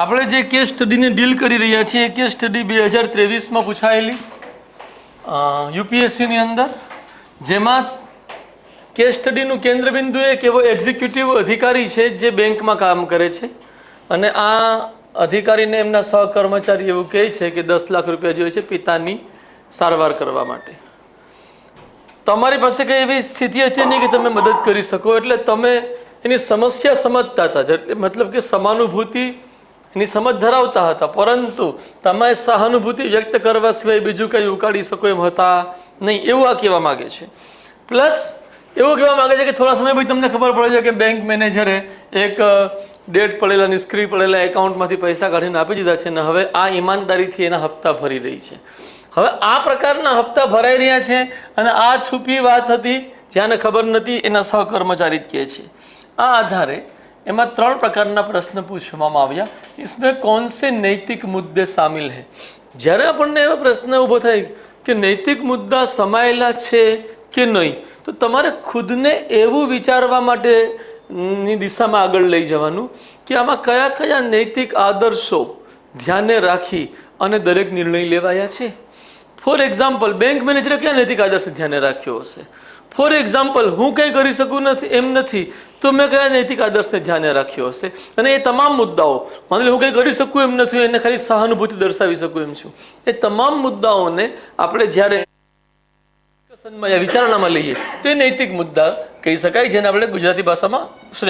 આપણે જે case સ્ટડીને deal કરી રહ્યા છીએ એ કેસ સ્ટડી 2023માં પૂછાયેલી યુપીએસસીની અંદર, જેમાં કેસ સ્ટડીનું કેન્દ્રબિંદુ એક એવો એક્ઝિક્યુટિવ અધિકારી છે જે બેંકમાં કામ કરે છે અને આ અધિકારીને એમના સહકર્મચારી એવું કહે છે કે 10 લાખ રૂપિયા જોઈએ છે પિતાની સારવાર કરવા માટે. તમારી પાસે કંઈ એવી સ્થિતિ હતી નહીં કે તમે મદદ કરી શકો, એટલે તમે એની સમસ્યા સમજતા હતા, મતલબ કે સમાનુભૂતિ એની સમજ ધરાવતા હતા, પરંતુ તમે સહાનુભૂતિ વ્યક્ત કરવા સિવાય બીજું કંઈ ઉકાળી શકો એમ હતા નહીં, એવું આ કહેવા માગે છે. પ્લસ એવું કહેવા માગે છે કે થોડા સમય પછી તમને ખબર પડે છે કે બેંક મેનેજરે એક ડેટ પડેલા નિષ્ક્રિય પડેલા એકાઉન્ટમાંથી પૈસા કાઢીને આપી દીધા છે અને હવે આ ઈમાનદારીથી એના હપ્તા ભરી રહી છે. હવે આ પ્રકારના હપ્તા ભરાઈ રહ્યા છે અને આ છુપી વાત હતી જ્યાંને ખબર નથી, એના સહકર્મચારી જ કહે છે. આ આધારે એમાં 3 પ્રકારના પ્રશ્ન પૂછવામાં આવ્યા. इसमें कौन से नैतिक मुद्दे शामिल है? જ્યારે આપણને એવો પ્રશ્ન ઊભો થાય કે નૈતિક મુદ્દા સમાયેલા છે કે નહીં, તો તમારે ખુદને એવું વિચારવા માટેની દિશામાં આગળ લઈ જવાનું કે આમાં કયા કયા નૈતિક આદર્શો ધ્યાને રાખી અને દરેક નિર્ણય લેવાયા છે. ફોર એક્ઝામ્પલ, બેંક મેનેજરે કયા નૈતિક આદર્શ ધ્યાને રાખ્યો હશે? ફોર એક્ઝામ્પલ, હું કંઈ કરી શકું નથી એમ નથી તો મેં કયા નૈતિક આદર્શને ધ્યાને રાખ્યો હશે? અને એ તમામ મુદ્દાઓ, માની લો હું કંઈ કરી શકું એમ નથી, એને ખાલી સહાનુભૂતિ દર્શાવી શકું એમ છું, એ તમામ મુદ્દાઓને આપણે જ્યારે વિચારણામાં લઈએ તો એ નૈતિક મુદ્દા કહી શકાય, જેને આપણે ગુજરાતી ભાષામાં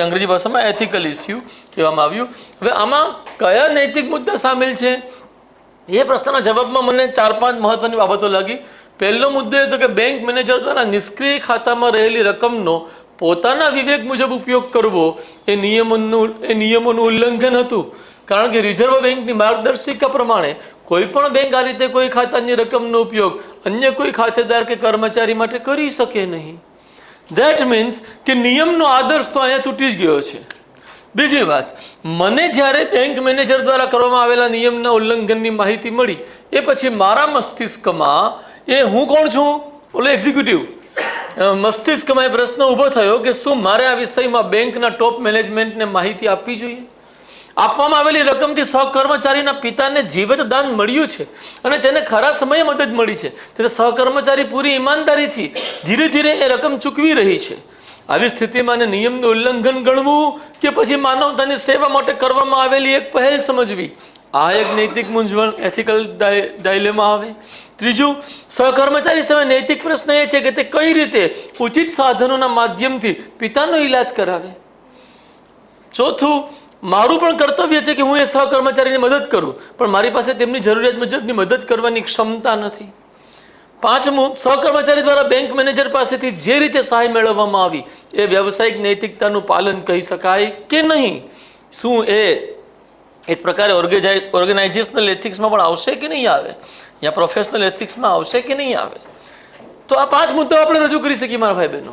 અંગ્રેજી ભાષામાં એથિકલ ઇસ્યુ કહેવામાં આવ્યું. હવે આમાં કયા નૈતિક મુદ્દા સામેલ છે એ પ્રશ્નના જવાબમાં મને 4-5 મહત્વની બાબતો લાગી. પહેલો મુદ્દો એ હતો કે બેંક મેનેજર દ્વારા નિષ્ક્રિય ખાતામાં રહેલી રકમનો પોતાના વિવેક મુજબ ઉપયોગ કરવો એ નિયમોનું ઉલ્લંઘન હતું, કારણ કે રિઝર્વ બેંકની માર્ગદર્શિકા પ્રમાણે કોઈ પણ બેંક આ રીતે કોઈ ખાતાની રકમનો ઉપયોગ અન્ય કોઈ ખાતેદાર કે કર્મચારી માટે કરી શકે નહીં. ધેટ મીન્સ કે નિયમનો આદર્શ તો અહીંયા તૂટી જ ગયો છે. બીજી વાત, મને જ્યારે બેંક મેનેજર દ્વારા કરવામાં આવેલા નિયમના ઉલ્લંઘનની માહિતી મળી એ પછી મારા મસ્તિષ્કમાં હું કોણ છું, ઓલો એક્ઝિક્યુટિવ, મસ્તિષ્કમાં એ પ્રશ્ન ઊભો થયો કે શું મારે આ વિષયમાં બેંકના ટોપ મેનેજમેન્ટને માહિતી આપવી જોઈએ? આપવામાં આવેલી રકમથી સહકર્મચારીના પિતાને જીવત દાન મળ્યું છે અને તેને ખરા સમયે મદદ મળી છે, તેથી સહકર્મચારી પૂરી ઈમાનદારીથી ધીરે ધીરે એ રકમ ચૂકવી રહી છે. આવી સ્થિતિમાં નિયમનું ઉલ્લંઘન ગણવું કે પછી માનવતાની સેવા માટે કરવામાં આવેલી એક પહેલ સમજવી, આ એક નૈતિક મૂંઝવણ, એથિકલ ડાયલેમા આવે. ત્રીજું, સહકર્મચારી સામે નૈતિક પ્રશ્ન એ છે કે તે કઈ રીતે ઉચિત સાધનોના માધ્યમથી પિતાનો ઈલાજ કરાવે. ચોથું, મારું પણ કર્તવ્ય છે કે હું એ સહકર્મચારીને મદદ કરું, પણ મારી પાસે તેમની જરૂરિયાત મુજબની મદદ કરવાની ક્ષમતા નથી. પાંચમું, સહકર્મચારી દ્વારા બેંક મેનેજર પાસેથી જે રીતે સહાય મેળવવામાં આવી એ વ્યવસાયિક નૈતિકતાનું પાલન કહી શકાય કે નહીં? શું એ એક પ્રકારે ઓર્ગેનાઇઝેશનલ એથિક્સમાં પણ આવશે કે નહીં આવે, યા પ્રોફેશનલ એથિક્સમાં આવશે કે નહીં આવે? તો આ 5 મુદ્દાઓ આપણે રજૂ કરી શકીએ. મારા ભાઈ બહેનો,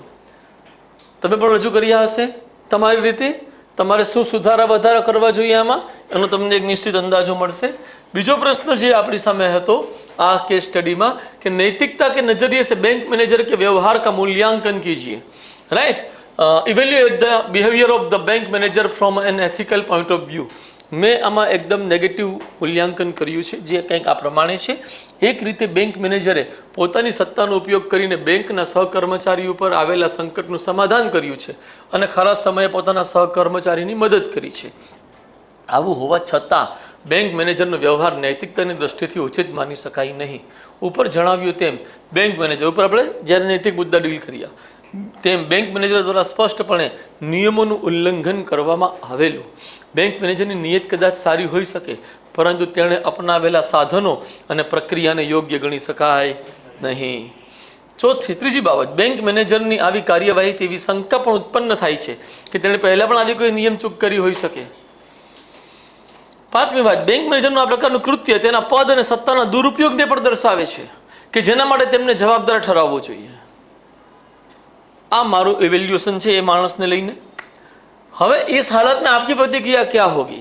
તમે પણ રજૂ કર્યા હશે તમારી રીતે. તમારે શું સુધારા વધારા કરવા જોઈએ આમાં, એનો તમને એક નિશ્ચિત અંદાજો મળશે. બીજો પ્રશ્ન જે આપણી સામે હતો આ કેસ સ્ટડીમાં કે નૈતિકતા के नजरिए से बैंक मैनेजर के व्यवहार का मूल्यांकन कीजिए. Right, evaluate the behaviour of the bank manager from an ethical point of view. મેં આમાં એકદમ નેગેટિવ મૂલ્યાંકન કર્યું છે, જે કંઈક આ પ્રમાણે છે. એક રીતે બેંક મેનેજરે પોતાની સત્તાનો ઉપયોગ કરીને બેંકના સહકર્મચારી ઉપર આવેલા સંકટનું સમાધાન કર્યું છે અને ખરા સમયે પોતાના સહકર્મચારીની મદદ કરી છે. આવું હોવા છતાં બેંક મેનેજરનો વ્યવહાર નૈતિકતાની દ્રષ્ટિથી ઉચિત માની શકાય નહીં. ઉપર જણાવ્યું તેમ બેંક મેનેજર ઉપર આપણે જ્યારે નૈતિક મુદ્દા ડીલ કર્યા તેમ બેંક મેનેજર દ્વારા સ્પષ્ટપણે નિયમોનું ઉલ્લંઘન કરવામાં આવેલું. બેંક મેનેજરની નિયત કદાચ સારી હોઈ શકે, પરંતુ તેણે અપનાવેલા સાધનો અને પ્રક્રિયાને યોગ્ય ગણી શકાય નહીં. ત્રીજી બાબત, બેંક મેનેજરની આવી કાર્યવાહીથી એવી શંકા પણ ઉત્પન્ન થાય છે કે તેણે પહેલાં પણ આવી કોઈ નિયમ ચૂક કરી હોઈ શકે. પાંચમી વાત, બેંક મેનેજરનું આ પ્રકારનું કૃત્ય તેના પદ અને સત્તાના દુરુપયોગને પણ દર્શાવે છે કે જેના માટે તેમને જવાબદાર ઠરાવવો જોઈએ. આ મારું ઇવેલ્યુએશન છે એ માણસને લઈને. હવે इस हालत में आपकी प्रतिक्रिया क्या होगी?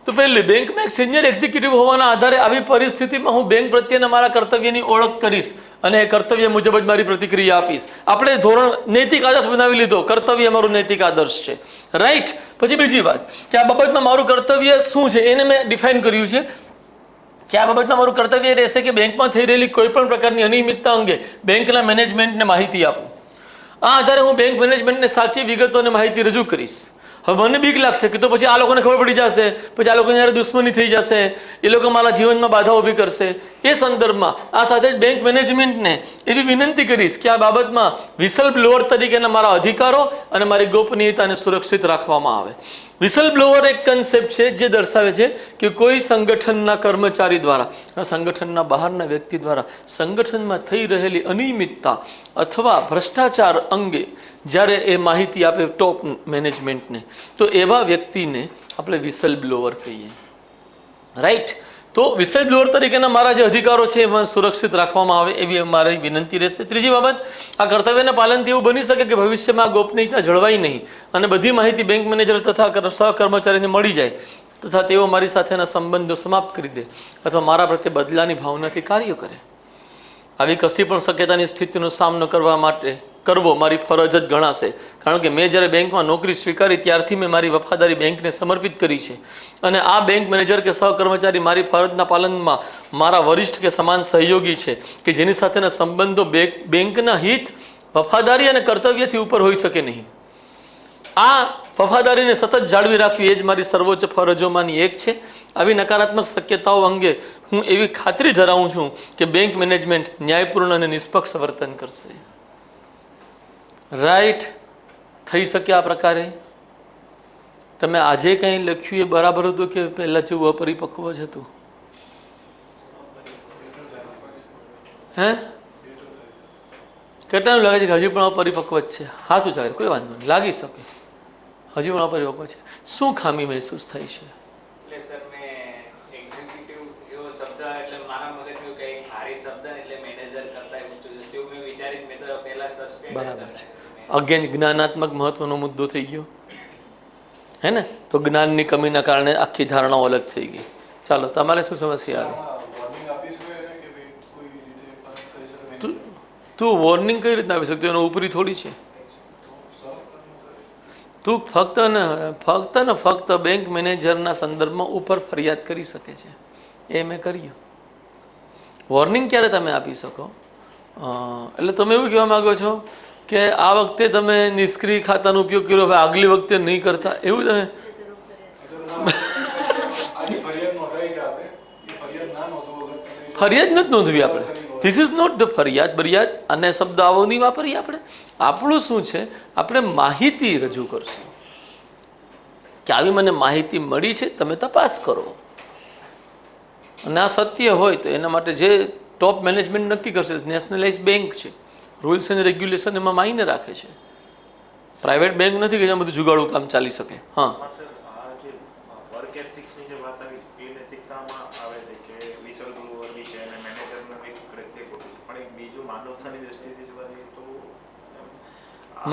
तो पहले बैंक में एक सीनियर एग्जीक्यूटिव होवाના આધારે આવી પરિસ્થિતિમાં હું બેંક પ્રત્યેના મારા કર્તવ્યની ઓળખ કરીશ અને એ કર્તવ્ય મુજબ જ મારી પ્રતિક્રિયા આપીશ. આપણે ધોરણ નૈતિક આદર્શ બનાવી લીધો, કર્તવ્ય મારું નૈતિક આદર્શ છે, રાઈટ. પછી બીજી વાત કે આ બાબતમાં મારું કર્તવ્ય શું છે એને મેં ડિફાઇન કર્યું છે કે આ બાબતમાં મારું કર્તવ્ય રહેશે કે બેંકમાં થઈ રહેલી કોઈ પણ પ્રકારની અનિયમિતતા અંગે બેંકના મેનેજમેન્ટને માહિતી આપું. આ આધારે હું બેંક મેનેજમેન્ટને સાચી વિગતો અને માહિતી રજૂ કરીશ. હવે મને બીક લાગશે કે તો પછી આ લોકોને ખબર પડી જશે, પછી આ લોકોને યાર દુશ્મની થઈ જશે, એ લોકો મારા જીવનમાં બાધા ઊભી કરશે. એ સંદર્ભમાં આ સાથે જ બેંક મેનેજમેન્ટને એવી વિનંતી કરીશ કે આ બાબતમાં વિસલ બ્લોઅર તરીકેના મારા અધિકારો અને મારી ગોપનીયતાને સુરક્ષિત રાખવામાં આવે. વિસલ બ્લોઅર એક કન્સેપ્ટ છે જે દર્શાવે છે કે કોઈ સંગઠનના કર્મચારી દ્વારા, સંગઠનના બહારના વ્યક્તિ દ્વારા સંગઠનમાં થઈ રહેલી અનિયમિતતા અથવા ભ્રષ્ટાચાર અંગે જ્યારે એ માહિતી આપે ટોપ મેનેજમેન્ટને, તો એવા વ્યક્તિને આપણે વિસલ બ્લોઅર કહીએ, રાઈટ. તો વિસલ બ્લોઅર તરીકેના મારા જે અધિકારો છે એમાં સુરક્ષિત રાખવામાં આવે એવી મારી વિનંતી રહેશે. ત્રીજી બાબત, આ કર્તવ્યના પાલનથી એવું બની શકે કે ભવિષ્યમાં ગોપનીયતા જળવાઈ નહીં અને બધી માહિતી બેંક મેનેજર તથા સહકર્મચારીને મળી જાય તથા તેઓ મારી સાથેના સંબંધો સમાપ્ત કરી દે અથવા મારા પ્રત્યે બદલાની ભાવનાથી કાર્ય કરે. આવી કશી પણ શક્યતાની સ્થિતિનો સામનો કરવો મારી ફરજ જ ગણાશે. કારણ કે મેં જ્યારે બેંકમાં નોકરી સ્વીકારી ત્યારથી મેં મારી વફાદારી બેંકને સમર્પિત કરી છે અને આ બેંક મેનેજર કે સહકર્મચારી મારી ફરજના પાલનમાં મારા વરિષ્ઠ કે સમાન સહયોગી છે કે જેની સાથેના સંબંધો બેંકના હિત, વફાદારી અને કર્તવ્યથી ઉપર હોઈ શકે નહીં. આ વફાદારીને સતત જાળવી રાખવી એ જ મારી સર્વોચ્ચ ફરજોમાંની એક છે. આવી નકારાત્મક શક્યતાઓ અંગે હું એવી ખાતરી ધરાવું છું કે બેંક મેનેજમેન્ટ ન્યાયપૂર્ણ અને નિષ્પક્ષ વર્તન કરશે, રાઈટ. થઈ શકે આ પ્રકારે. તમે આજે કંઈ લખ્યું એ બરાબર હતું કે પહેલાં જેવું અપરિપક્વ જ હતું? હે, કેટલાનું લાગે છે કે હજી પણ અપરિપક્વ જ છે? હાથું ચાલે, કોઈ વાંધો નહીં, લાગી શકે હજી પણ અપરિપક્વ છે. શું ખામી મહેસૂસ થાય છે? બરાબર છે. અગેન જ્ઞાનાત્મક મહત્વનો મુદ્દો થઈ ગયો, હે ને? તો જ્ઞાનની કમીના કારણે આખી ધારણાઓ અલગ થઈ ગઈ. ચાલો, તમારે શું સમસ્યા આવી? તું વોર્નિંગ કઈ રીતના આપી શકતો? એનો ઉપરી થોડી છે. તું ફક્ત બેંક મેનેજરના સંદર્ભમાં ઉપર ફરિયાદ કરી શકે છે. એ મેં કર્યું. વોર્નિંગ ક્યારે તમે આપી શકો? એટલે તમે એવું કહેવા માગો છો કે આ વખતે તમે નિષ્ક્રિય ખાતાનો ઉપયોગ કર્યો, હવે આગલી વખતે નહીં કરતા, એવું તમે? ફરિયાદ નથી નોંધવી આપણે. ધીસ ઇઝ નોટ ધ ફરિયાદ. અને શબ્દ આવો નહીં વાપરીએ આપણે. આપણું શું છે, આપણે માહિતી રજૂ કરશું કે આવી મને માહિતી મળી છે, તમે તપાસ કરો. અને આ સત્ય હોય તો એના માટે જે ટોપ મેનેજમેન્ટ નક્કી કરશે. નેશનલાઇઝ બેંક છે, રૂલ્સ એન્ડ રેગ્યુલેશન એમાં માયને રાખે છે. પ્રાઇવેટ બેંક નથી કે જ્યાં બધું જુગાડું કામ ચાલી શકે. હા,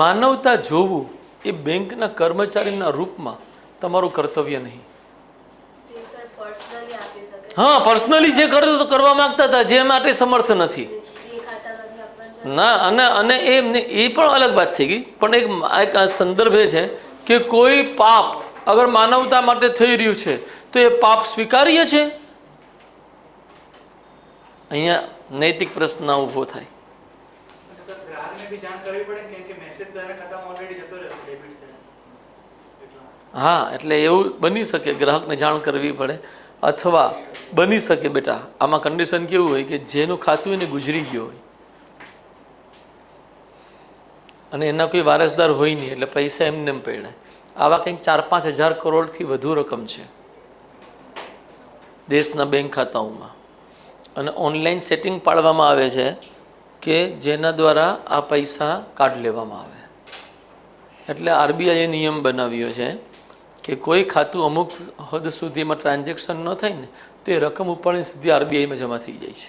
માનવતા જોવું એ બેંકના કર્મચારીના રૂપમાં તમારું કર્તવ્ય નહીં. હા, પર્સનલી જે કરવા માંગતા હતા, જે માટે સમર્થ નથી ના. અને એ પણ અલગ વાત થઈ ગઈ. પણ એક સંદર્ભ એ છે કે કોઈ પાપ અગર માનવતા માટે થઈ રહ્યું છે તો એ પાપ સ્વીકાર્ય છે? અહીંયા નૈતિક પ્રશ્ન ઊભો થાય. હા, એટલે એવું બની શકે ગ્રાહકને જાણ કરવી પડે, અથવા બની શકે બેટા આમાં કન્ડિશન કેવું હોય કે જેનું ખાતું એને ગુજરી ગયો હોય અને એના કોઈ વારસદાર હોય નહીં, એટલે પૈસા એમને એમ પડ્યા. આવા કંઈક 4-5 હજાર કરોડથી વધુ રકમ છે દેશના બેંક ખાતાઓમાં. અને ઓનલાઈન સેટિંગ પાડવામાં આવે છે કે જેના દ્વારા આ પૈસા કાઢ લેવામાં આવે. એટલે આરબીઆઈએ નિયમ બનાવ્યો છે કે કોઈ ખાતું અમુક હદ સુધીમાં ટ્રાન્ઝેક્શન ન થાય ને તો એ રકમ ઉપાડીને સીધી આરબીઆઈમાં જમા થઈ જાય છે.